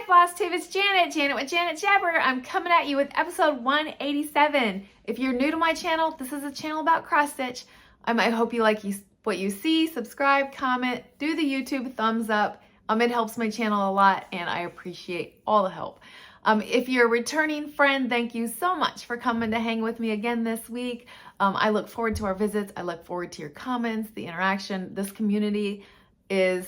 Hi Flosstube, it's Janet with Janet Jabber. I'm coming at you with episode 187. If you're new to my channel, this is a channel about cross stitch. I hope you like what you see, subscribe, comment, do the YouTube thumbs up. It helps my channel a lot and I appreciate all the help. If you're a returning friend, thank you so much for coming to hang with me again this week. I look forward to our visits. I look forward to your comments, the interaction. This community is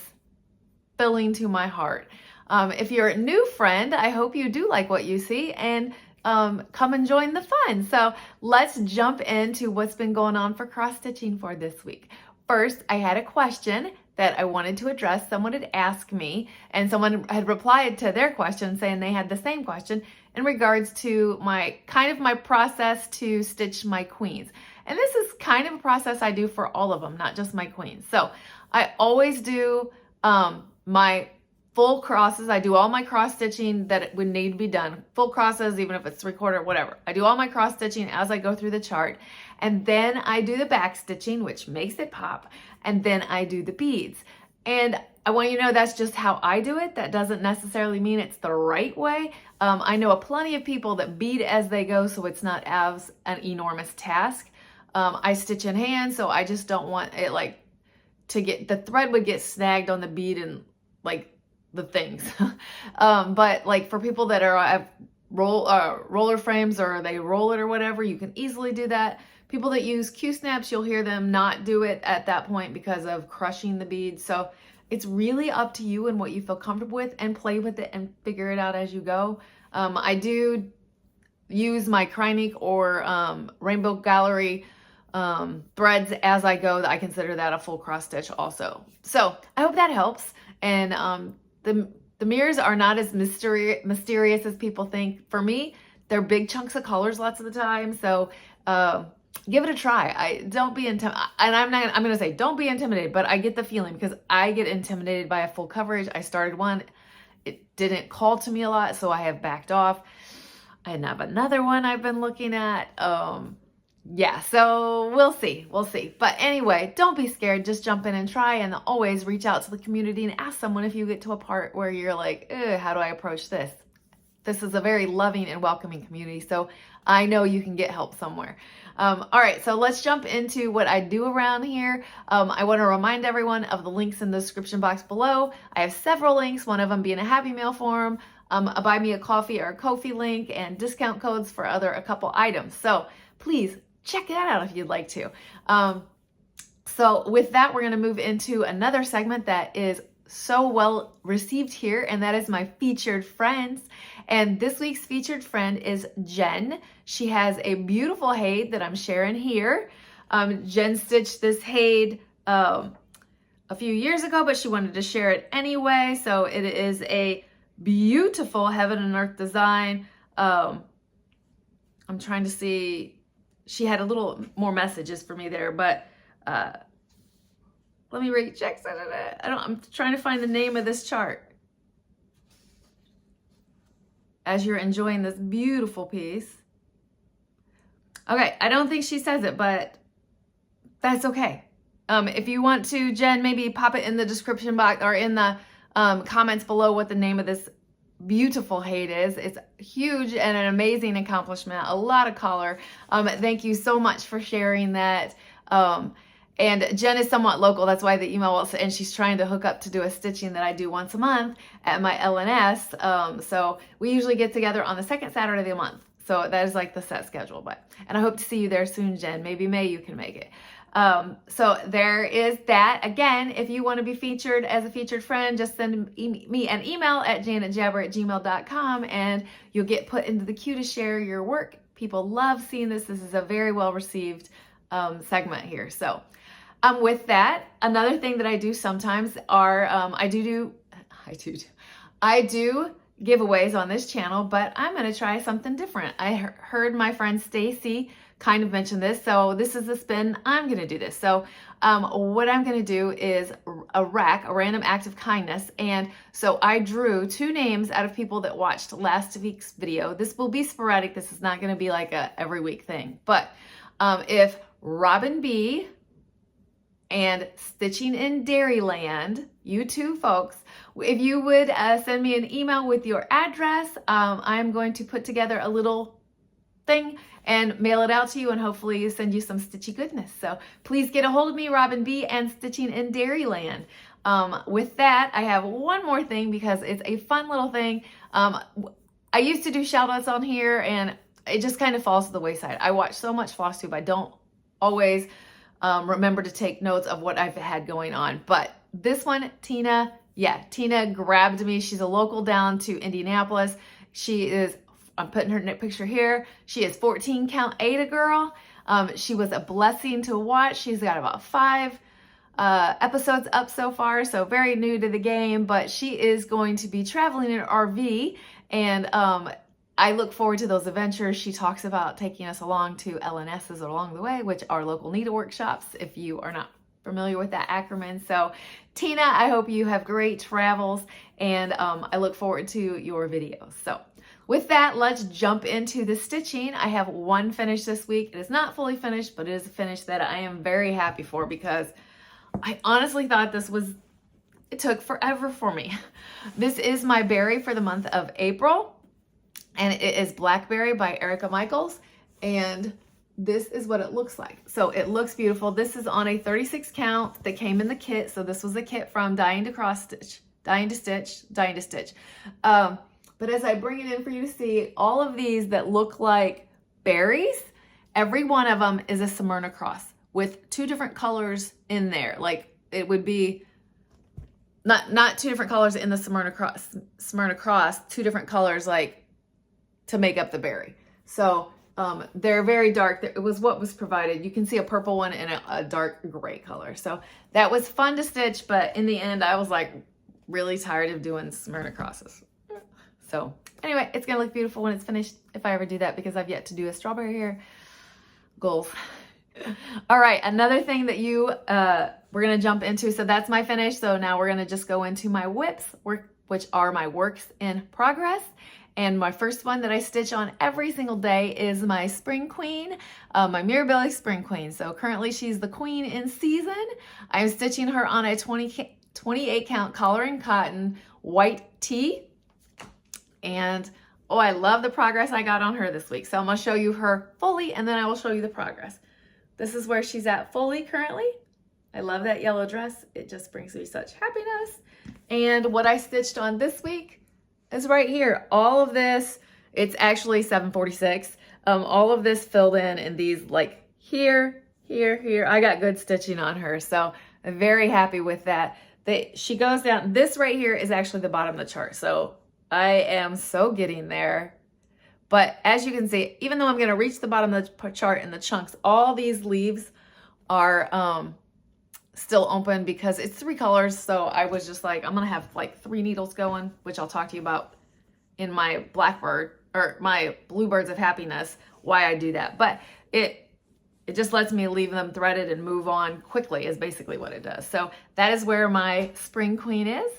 filling to my heart. If you're a new friend, I hope you do like what you see and come and join the fun. So let's jump into what's been going on for cross stitching for this week. First, I had a question that I wanted to address. Someone had asked me and someone had replied to their question saying they had the same question in regards to my process to stitch my queens. And this is kind of a process I do for all of them, not just my queens. So I always do my full crosses. I do all my cross stitching that would need to be done. Full crosses, even if it's 3/4, whatever. I do all my cross stitching as I go through the chart. And then I do the back stitching, which makes it pop. And then I do the beads. And I want you to know that's just how I do it. That doesn't necessarily mean it's the right way. I know plenty of people that bead as they go, so it's not as an enormous task. I stitch in hand, so I just don't want it the thread would get snagged on the bead and the things. But for people that have roller frames or they roll it or whatever, you can easily do that. People that use Q-snaps, you'll hear them not do it at that point because of crushing the beads. So it's really up to you and what you feel comfortable with, and play with it and figure it out as you go. I do use my Krynic or Rainbow Gallery threads as I go. I consider that a full cross stitch also. So I hope that helps. And the mirrors are not as mysterious as people think. For me, they're big chunks of colors lots of the time. So give it a try. Don't be intimidated. And I'm going to say don't be intimidated, but I get the feeling because I get intimidated by a full coverage. I started one. It didn't call to me a lot, so I have backed off. I have another one I've been looking at. Yeah, so we'll see. But anyway, don't be scared. Just jump in and try, and always reach out to the community and ask someone if you get to a part where you're like, how do I approach this? This is a very loving and welcoming community, so I know you can get help somewhere. All right, so let's jump into what I do around here. I want to remind everyone of the links in the description box below. I have several links, one of them being a Happy Mail form, a Buy Me a Coffee or a Ko-fi link, and discount codes for a couple items. So please check that out if you'd like to. So with that, we're going to move into another segment that is so well received here, and that is my featured friends. And this week's featured friend is Jen. She has a beautiful Haid that I'm sharing here. Jen stitched this Haid a few years ago, but she wanted to share it anyway. So it is a beautiful heaven and earth design. I'm trying to see. She had a little more messages for me there, but let me recheck. I'm trying to find the name of this chart as you're enjoying this beautiful piece. Okay, I don't think she says it, but that's okay. If you want to, Jen, maybe pop it in the description box or in the comments below what the name of this beautiful Haid is. It's huge and an amazing accomplishment, a lot of color. Thank you so much for sharing that. And Jen is somewhat local, that's why the email was, and she's trying to hook up to do a stitching that I do once a month at my LNS. So we usually get together on the second Saturday of the month. So that is the set schedule. And I hope to see you there soon, Jen. Maybe May you can make it. So there is that. Again, if you want to be featured as a featured friend, just send me an email at janetjabber@gmail.com and you'll get put into the queue to share your work. People love seeing this. This is a very well received segment here. So with that, another thing that I do sometimes are I do giveaways on this channel, but I'm going to try something different. I heard my friend Stacy kind of mention this, so this is the spin. I'm going to do this. So what I'm going to do is a random act of kindness, and so I drew 2 names out of people that watched last week's video. This will be sporadic. This is not going to be like a every week thing, but if Robin B and Stitching in Dairyland, you two folks if you would send me an email with your address, I'm going to put together a little thing and mail it out to you and hopefully send you some stitchy goodness. So please get a hold of me, Robin B and Stitching in Dairyland. With that, I have one more thing because it's a fun little thing. I used to do shout outs on here and it just kind of falls to the wayside. I watch so much Flosstube, I don't always remember to take notes of what I've had going on. But this one, Tina grabbed me. She's a local down to Indianapolis. She is, I'm putting her picture here. She is 14 count Ada girl. She was a blessing to watch. She's got about 5 episodes up so far, so very new to the game, but she is going to be traveling in an RV, and I look forward to those adventures. She talks about taking us along to LNSs along the way, which are local needlework shops, if you are not familiar with that acronym. So Tina, I hope you have great travels, and I look forward to your videos. So with that, let's jump into the stitching. I have one finish this week. It is not fully finished, but it is a finish that I am very happy for because I honestly thought it took forever for me. This is my berry for the month of April, and it is Blackberry by Erica Michaels, and this is what it looks like. So it looks beautiful. This is on a 36 count that came in the kit. So this was a kit from Dying to Stitch. But as I bring it in for you to see, all of these that look like berries, every one of them is a Smyrna cross with 2 different colors in there. Like it would be not 2 different colors in the Smyrna cross, 2 different colors like to make up the berry. So they're very dark. It was what was provided. You can see a purple one and a dark gray color. So that was fun to stitch, but in the end I was like really tired of doing Smyrna crosses. So anyway, it's gonna look beautiful when it's finished, if I ever do that, because I've yet to do a strawberry here. Goals. All right, another thing that we're gonna jump into. So that's my finish. So now we're gonna just go into my whips, which are my works in progress. And my first one that I stitch on every single day is my Spring Queen, my Mirabelle Spring Queen. So currently she's the queen in season. I'm stitching her on a 28 count collar and cotton white tee. And oh, I love the progress I got on her this week. So I'm gonna show you her fully and then I will show you the progress. This is where she's at fully currently. I love that yellow dress. It just brings me such happiness. And what I stitched on this week is right here. All of this, it's actually 746. All of this filled in these like here. I got good stitching on her. So I'm very happy with that. She goes down, this right here is actually the bottom of the chart. So I am so getting there. But as you can see, even though I'm going to reach the bottom of the chart in the chunks, all these leaves are still open because it's 3 colors. So I was just like, I'm going to have like 3 needles going, which I'll talk to you about in my Blackbird or my Bluebirds of Happiness, why I do that. But it just lets me leave them threaded and move on quickly is basically what it does. So that is where my Spring Queen is.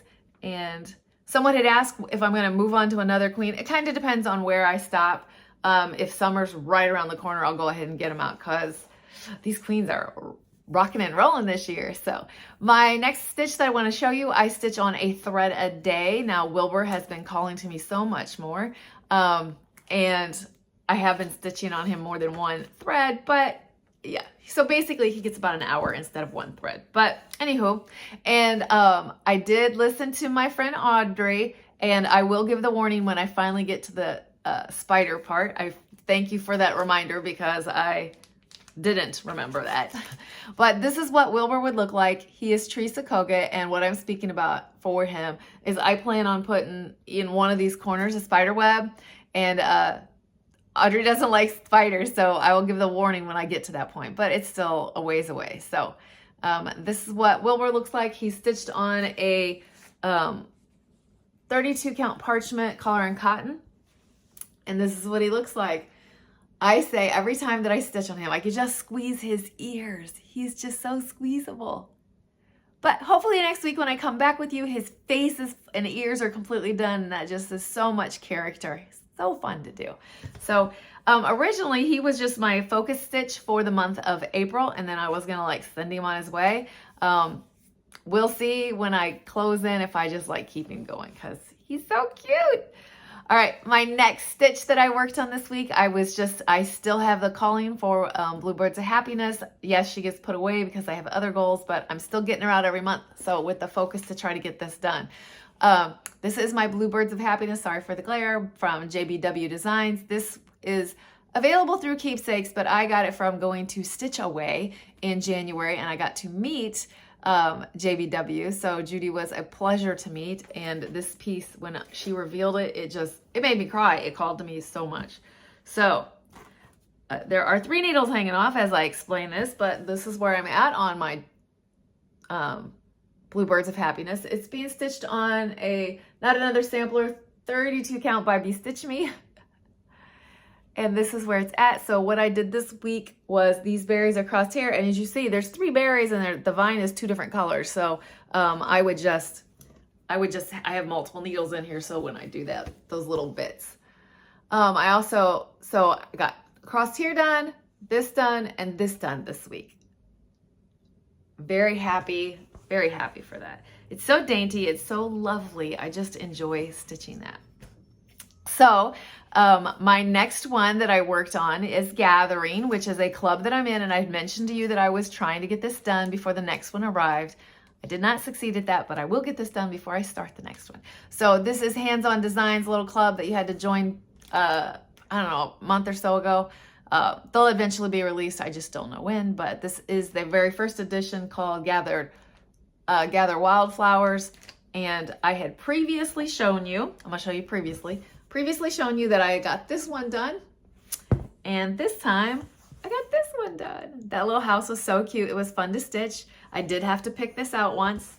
And someone had asked if I'm going to move on to another queen. It kind of depends on where I stop. If summer's right around the corner, I'll go ahead and get them out because these queens are rocking and rolling this year. So my next stitch that I want to show you, I stitch on a thread a day. Now Wilbur has been calling to me so much more. And I have been stitching on him more than 1 thread, but yeah. So basically he gets about an hour instead of 1 thread. But anywho, and I did listen to my friend Audrey, and I will give the warning when I finally get to the spider part. I thank you for that reminder because I didn't remember that. But this is what Wilbur would look like. He is Teresa Koga, and what I'm speaking about for him is I plan on putting in one of these corners a spider web, and Audrey doesn't like spiders, so I will give the warning when I get to that point, but it's still a ways away. So this is what Wilbur looks like. He's stitched on a 32 count parchment collar and cotton, and this is what he looks like. I say every time that I stitch on him, I could just squeeze his ears. He's just so squeezable. But hopefully next week when I come back with you, his face and ears are completely done, and that just is so much character. So fun to do. So originally he was just my focus stitch for the month of April, and then I was gonna like send him on his way. we'll see when I close in if I just like keep him going because he's so cute. All right, my next stitch that I worked on this week, I still have the calling for Bluebirds of Happiness. Yes, she gets put away because I have other goals, but I'm still getting her out every month. So with the focus to try to get this done. This is my Bluebirds of Happiness, sorry for the glare, from JBW Designs. This is available through Keepsakes, but I got it from going to Stitch Away in January, and I got to meet JBW. So Judy was a pleasure to meet, and this piece, when she revealed it, it made me cry. It called to me so much. So there are 3 needles hanging off as I explain this, but this is where I'm at on my Bluebirds of Happiness. It's being stitched on a Not Another Sampler 32 count by Stitch Me. And this is where it's at. So what I did this week was these berries are crossed here. And as you see, there's 3 berries and the vine is 2 different colors. So I have multiple needles in here. So when I do that, those little bits. I got crossed here done, this done, and this done this week. Very happy for that. It's so dainty. It's so lovely. I just enjoy stitching that. So my next one that I worked on is Gathering, which is a club that I'm in, and I mentioned to you that I was trying to get this done before the next one arrived. I did not succeed at that, but I will get this done before I start the next one. So this is Hands On Designs, little club that you had to join, I don't know, a month or so ago. They'll eventually be released. I just don't know when, but this is the very first edition called Gather Wildflowers. And I had previously shown you, I'm gonna show you previously shown you that I got this one done, and this time I got this one done. That little house was so cute. It was fun to stitch. I did have to pick this out once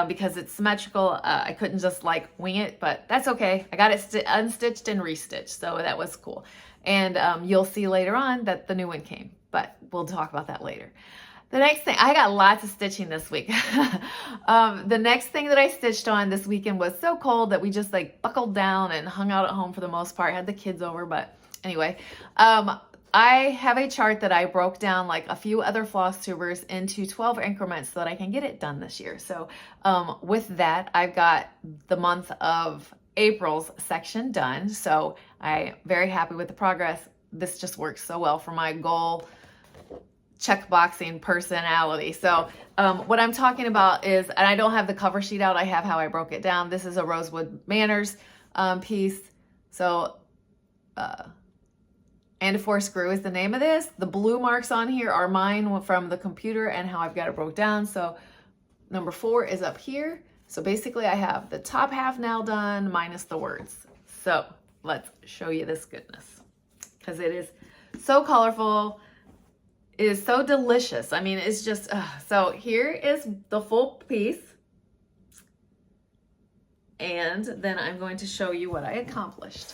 because it's symmetrical. I couldn't just like wing it, but that's okay. I got it unstitched and restitched, so that was cool. And you'll see later on that the new one came, but we'll talk about that later. The next thing, I got lots of stitching this week. The next thing that I stitched on this weekend was so cold that we just like buckled down and hung out at home for the most part. Had the kids over, but anyway. I have a chart that I broke down like a few other floss tubers into 12 increments so that I can get it done this year. So with that, I've got the month of April's section done. So I'm very happy with the progress. This just works so well for my goal checkboxing personality. So what I'm talking about is, and I don't have the cover sheet out, I have how I broke it down. This is a Rosewood Manners piece. So, and a 4 screw is the name of this. The blue marks on here are mine from the computer and how I've got it broke down. So number 4 is up here. So basically I have the top half now done minus the words. So let's show you this goodness because it is so colorful. It is so delicious. I mean, it's just, so here is the full piece. And then I'm going to show you what I accomplished.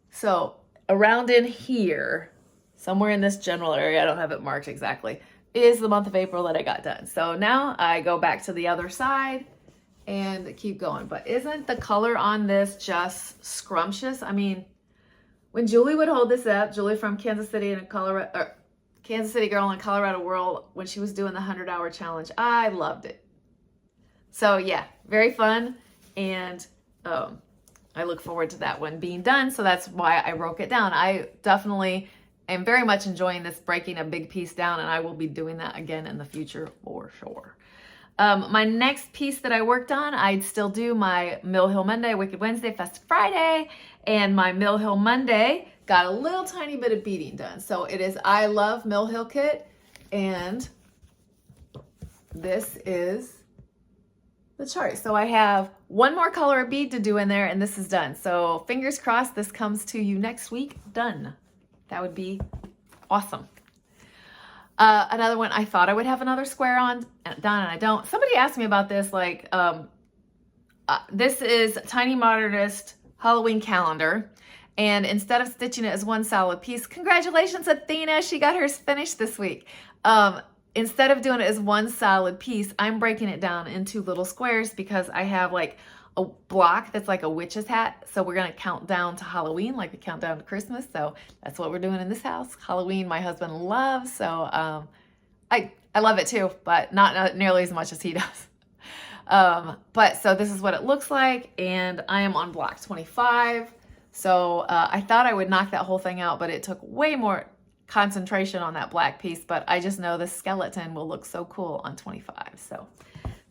So around in here, somewhere in this general area, I don't have it marked exactly, is the month of April that I got done. So now I go back to the other side and keep going. But isn't the color on this just scrumptious? I mean, when Julie would hold this up, Julie from Kansas City in Colorado, Kansas City girl in Colorado World, when she was doing the 100-hour challenge, I loved it. So yeah, very fun. And I look forward to that one being done. So that's why I broke it down. I definitely am very much enjoying this, breaking a big piece down, and I will be doing that again in the future for sure. My next piece that I worked on, I'd still do my Mill Hill Monday, Wicked Wednesday, Festive Friday, and my Mill Hill Monday got a little tiny bit of beading done. So it is I Love Mill Hill Kit, and this is the chart. So I have one more color of bead to do in there, and this is done. So fingers crossed this comes to you next week, done. That would be awesome. Another one, I thought I would have another square on done, and I don't. Somebody asked me about this, like, this is Tiny Modernist Halloween calendar. And instead of stitching it as one solid piece, congratulations, Athena, she got hers finished this week. Instead of doing it as one solid piece, I'm breaking it down into little squares because I have like a block that's like a witch's hat. So we're gonna count down to Halloween, like we count down to Christmas. So that's what we're doing in this house. Halloween, my husband loves. So I love it too, but not nearly as much as he does. But so this is what it looks like, and I am on block 25. So I thought I would knock that whole thing out, but it took way more concentration on that black piece, but I just know the skeleton will look so cool on 25. So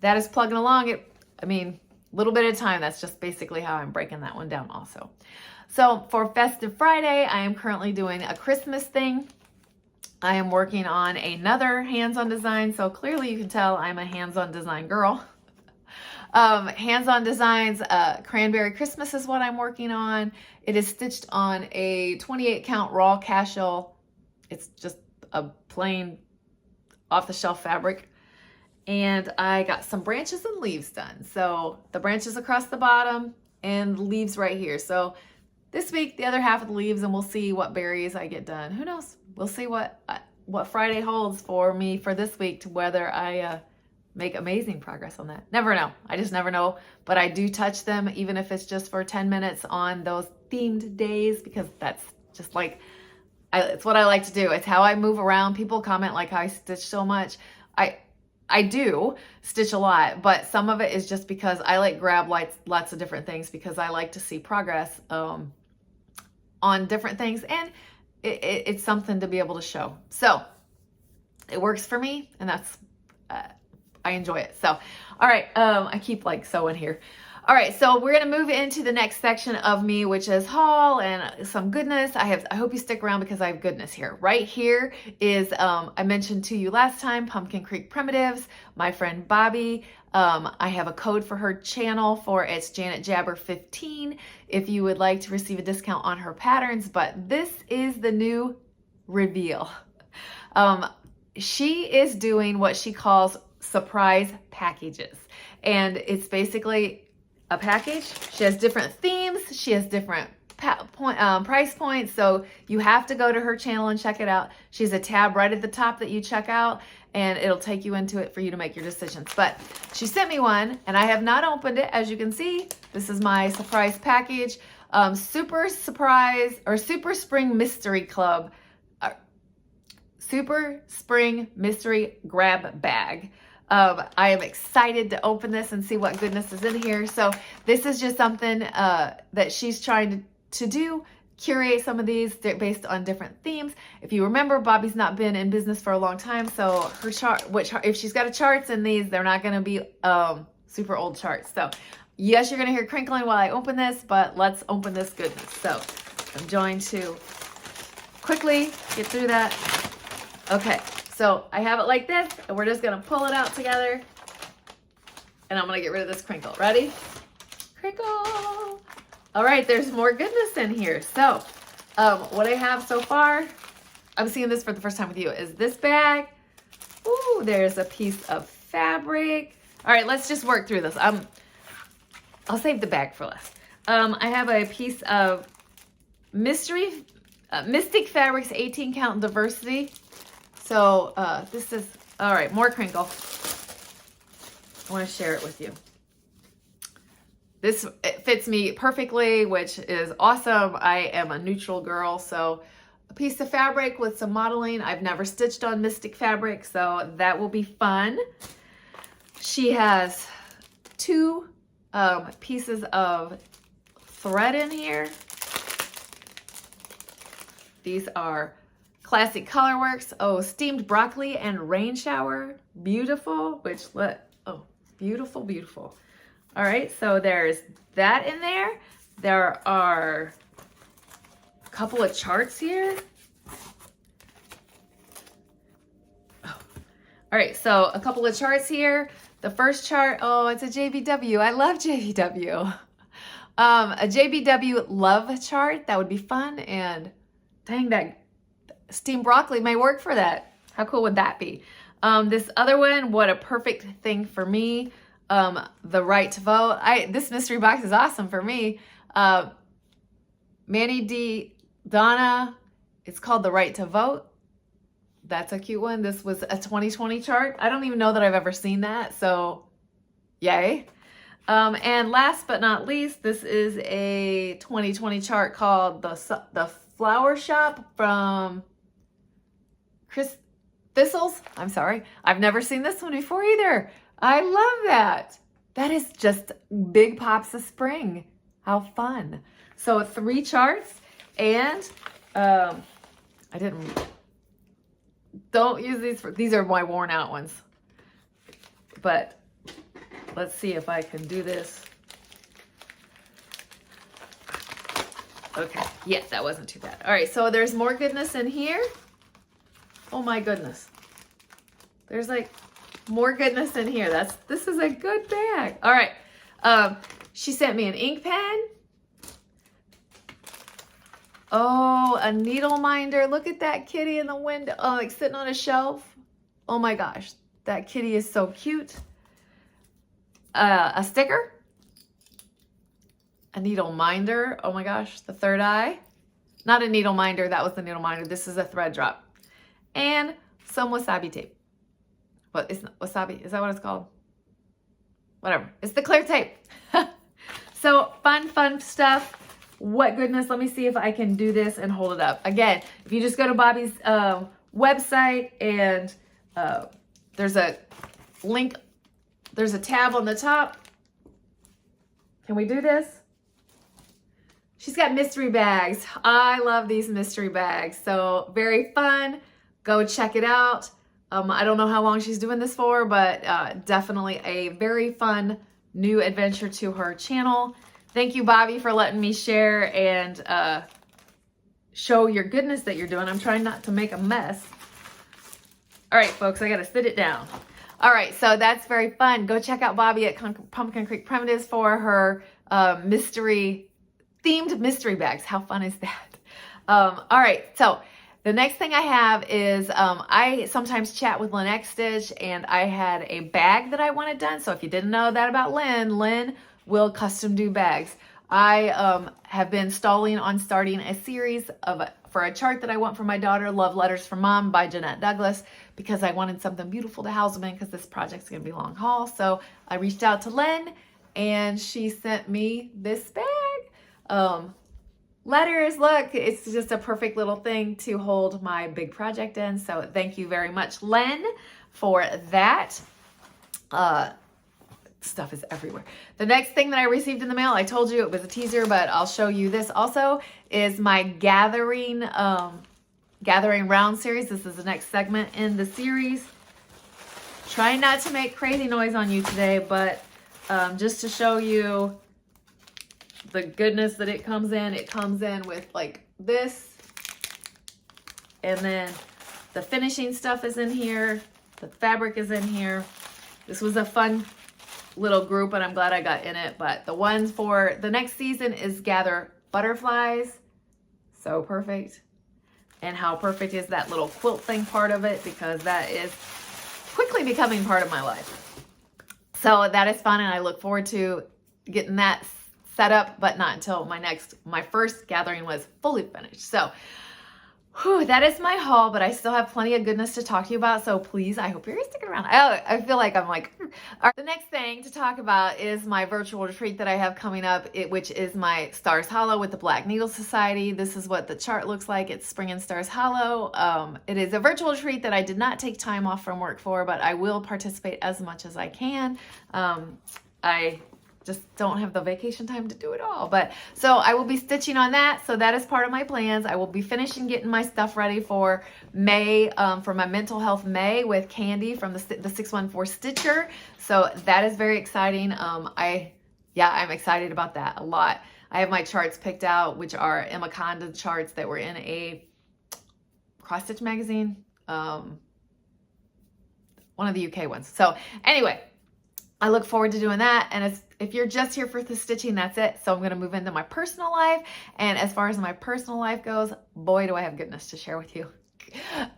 that is plugging along. I mean, a little bit at a time. That's just basically how I'm breaking that one down also. So for Festive Friday, I am currently doing a Christmas thing. I am working on another hands-on design. So clearly you can tell I'm a hands-on design girl. Hands-on designs, Cranberry Christmas is what I'm working on. It is stitched on a 28 count raw casual. It's just a plain off-the-shelf fabric. And I got some branches and leaves done. So the branches across the bottom and the leaves right here. So this week, the other half of the leaves, and we'll see what berries I get done. Who knows? We'll see what Friday holds for me for this week, to whether I make amazing progress on that. Never know. I just never know. But I do touch them, even if it's just for 10 minutes on those themed days, because that's just like, it's what I like to do. It's how I move around. People comment like how I stitch so much. I do stitch a lot, but some of it is just because I like grab lots of different things, because I like to see progress on different things, and it's something to be able to show. So it works for me, and that's I enjoy it. So all right, I keep like sewing here. All right, so we're gonna move into the next section of me, which is haul and some goodness. I hope you stick around, because I have goodness here. Right here is, I mentioned to you last time, Pumpkin Creek Primitives, my friend Bobby. I have a code for her channel it's Janet Jabber 15 if you would like to receive a discount on her patterns, but this is the new reveal. She is doing what she calls surprise packages, and it's basically a package. She has different themes. She has different price points. So you have to go to her channel and check it out. She has a tab right at the top that you check out, and it'll take you into it for you to make your decisions. But she sent me one, and I have not opened it. As you can see, this is my surprise package. Super Surprise, or Super Spring Mystery Club. Super Spring Mystery Grab Bag. I am excited to open this and see what goodness is in here. So this is just something that she's trying to do, curate some of these based on different themes. If you remember, Bobby's not been in business for a long time, so her if she's got a charts in these, they're not going to be super old charts. So yes, you're going to hear crinkling while I open this, but let's open this goodness. So I'm going to quickly get through that. Okay. So I have it like this, and we're just gonna pull it out together, and I'm gonna get rid of this crinkle. Ready? Crinkle! All right, there's more goodness in here. So what I have so far, I'm seeing this for the first time with you, is this bag. Ooh, there's a piece of fabric. All right, let's just work through this. I'll save the bag for last. I have a piece of Mystic Fabrics 18 count diversity. So this is, all right, more crinkle. I want to share it with you. It fits me perfectly, which is awesome. I am a neutral girl, so a piece of fabric with some modeling. I've never stitched on Mystic fabric, so that will be fun. She has two pieces of thread in here. These are Classic Colorworks. Oh, Steamed Broccoli and Rain Shower. Beautiful, beautiful, beautiful. All right, so there's that in there. There are a couple of charts here. Oh. All right, so a couple of charts here. The first chart, oh, it's a JBW. I love JBW. A JBW love chart, that would be fun, and dang, that steamed broccoli may work for that. How cool would that be? This other one, what a perfect thing for me. The right to vote. This mystery box is awesome for me. Manny D. Donna, it's called the right to vote. That's a cute one. This was a 2020 chart. I don't even know that I've ever seen that, so yay. And last but not least, this is a 2020 chart called the Flower Shop from thistles. I'm sorry. I've never seen this one before either. I love that. That is just big pops of spring. How fun. So 3 charts, and don't use these are my worn out ones. But let's see if I can do this. Okay, yes, that wasn't too bad. All right, so there's more goodness in here. Oh my goodness. There's like more goodness in here. This is a good bag. All right, she sent me an ink pen. Oh, a needle minder. Look at that kitty in the window, like sitting on a shelf. Oh my gosh, that kitty is so cute. A sticker. A needle minder. Oh my gosh, the third eye. Not a needle minder, that was the needle minder. This is a thread drop. And some wasabi tape. What is wasabi? Is that what it's called? Whatever. It's the clear tape. So fun stuff. What goodness. Let me see if I can do this and hold it up. Again, if you just go to Bobby's website, and there's a link, there's a tab on the top. Can we do this? She's got mystery bags. I love these mystery bags. So very fun. Go check it out. I don't know how long she's doing this for, but definitely a very fun new adventure to her channel. Thank you, Bobby, for letting me share and show your goodness that you're doing. I'm trying not to make a mess. All right, folks, I got to sit it down. All right, so that's very fun. Go check out Bobby at Pumpkin Creek Primitives for her themed mystery bags. How fun is that? All right, so the next thing I have is I sometimes chat with LNS Stitch, and I had a bag that I wanted done. So if you didn't know that about Lynn will custom do bags. I have been stalling on starting a series for a chart that I want for my daughter, Love Letters from Mom by Jeanette Douglas, because I wanted something beautiful to house them in, because this project's going to be long haul. So I reached out to Lynn, and she sent me this bag. Letters, look, it's just a perfect little thing to hold my big project in. So thank you very much, Lynn, for that. Stuff is everywhere. The next thing that I received in the mail, I told you it was a teaser, but I'll show you this also, is my gathering round series. This is the next segment in the series. Trying not to make crazy noise on you today, but just to show you the goodness that it comes in with like this, and then the finishing stuff is in here, the fabric is in here. This was a fun little group, and I'm glad I got in it. But the ones for the next season is gather butterflies. So perfect. And how perfect is that little quilt thing part of it, because that is quickly becoming part of my life. So that is fun, and I look forward to getting that set up, but not until my first gathering was fully finished. So that is my haul, but I still have plenty of goodness to talk to you about. So please, I hope you're sticking around. I feel like I'm like, all right. The next thing to talk about is my virtual retreat that I have coming up, which is my Stars Hollow with the Black Needle Society. This is what the chart looks like. It's Spring in Stars Hollow. It is a virtual retreat that I did not take time off from work for, but I will participate as much as I can. I just don't have the vacation time to do it all. But so I will be stitching on that. So that is part of my plans. I will be finishing getting my stuff ready for May, for my Mental Health May with Candy from the 614 Stitcher. So that is very exciting. I'm excited about that a lot. I have my charts picked out, which are Emma Conda charts that were in a cross stitch magazine. One of the UK ones. So anyway, I look forward to doing that. And if you're just here for the stitching, that's it. So I'm going to move into my personal life. And as far as my personal life goes, boy, do I have goodness to share with you.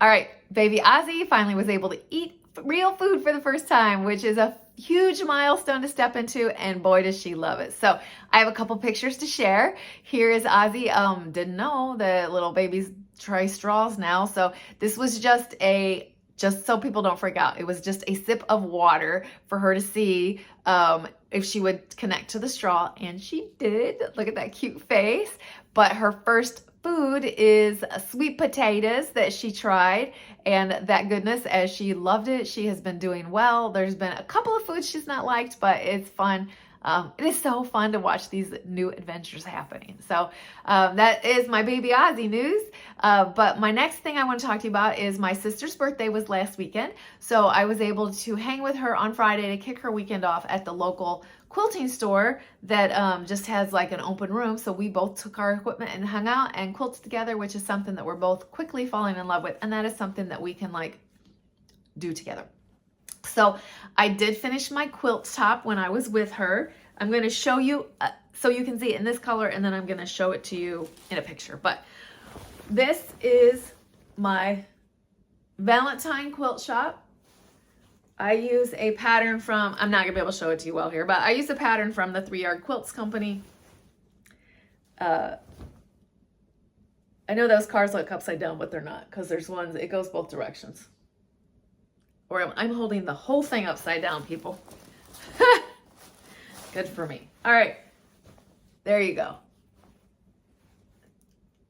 All right, baby Ozzy finally was able to eat real food for the first time, which is a huge milestone to step into, and boy, does she love it. So I have a couple pictures to share. Here is Ozzy. Didn't know the little babies try straws now. So this was just so people don't freak out, it was just a sip of water for her to see if she would connect to the straw, and she did. Look at that cute face. But her first food is sweet potatoes that she tried, and that goodness, as she loved it, she has been doing well. There's been a couple of foods she's not liked, but it's fun. It is so fun to watch these new adventures happening. So that is my baby Ozzy news. But my next thing I want to talk to you about is my sister's birthday was last weekend. So I was able to hang with her on Friday to kick her weekend off at the local quilting store that just has like an open room. So we both took our equipment and hung out and quilted together, which is something that we're both quickly falling in love with. And that is something that we can like do together. So I did finish my quilt top when I was with her. I'm going to show you so you can see it in this color, and then I'm going to show it to you in a picture. But this is my Valentine quilt shop. I use a pattern from, I'm not going to be able to show it to you well here, but I use a pattern from the 3 Yard Quilts Company. I know those cards look upside down, but they're not, because there's ones, it goes both directions. Or I'm holding the whole thing upside down, people. Good for me. All right. There you go.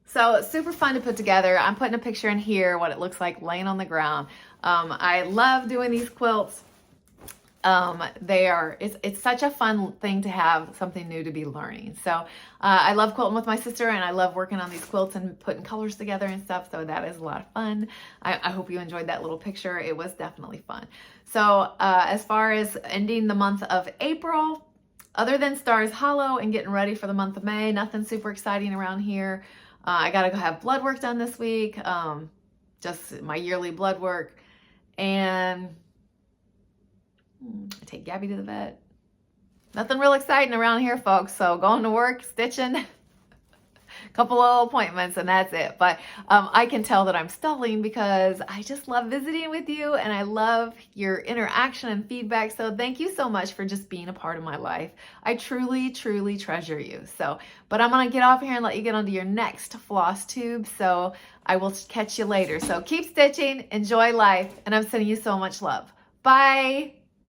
So it's super fun to put together. I'm putting a picture in here, what it looks like laying on the ground. I love doing these quilts. It's such a fun thing to have, something new to be learning. So I love quilting with my sister, and I love working on these quilts and putting colors together and stuff. So that is a lot of fun. I hope you enjoyed that little picture. It was definitely fun. So as far as ending the month of April, other than Stars Hollow and getting ready for the month of May, nothing super exciting around here. I got to go have blood work done this week. Just my yearly blood work. And I take Gabby to the vet. Nothing real exciting around here, folks. So going to work, stitching, a couple of appointments, and that's it. But I can tell that I'm stalling because I just love visiting with you, and I love your interaction and feedback. So thank you so much for just being a part of my life. I truly, truly treasure you. So, but I'm going to get off here and let you get onto your next floss tube. So I will catch you later. So keep stitching, enjoy life, and I'm sending you so much love. Bye.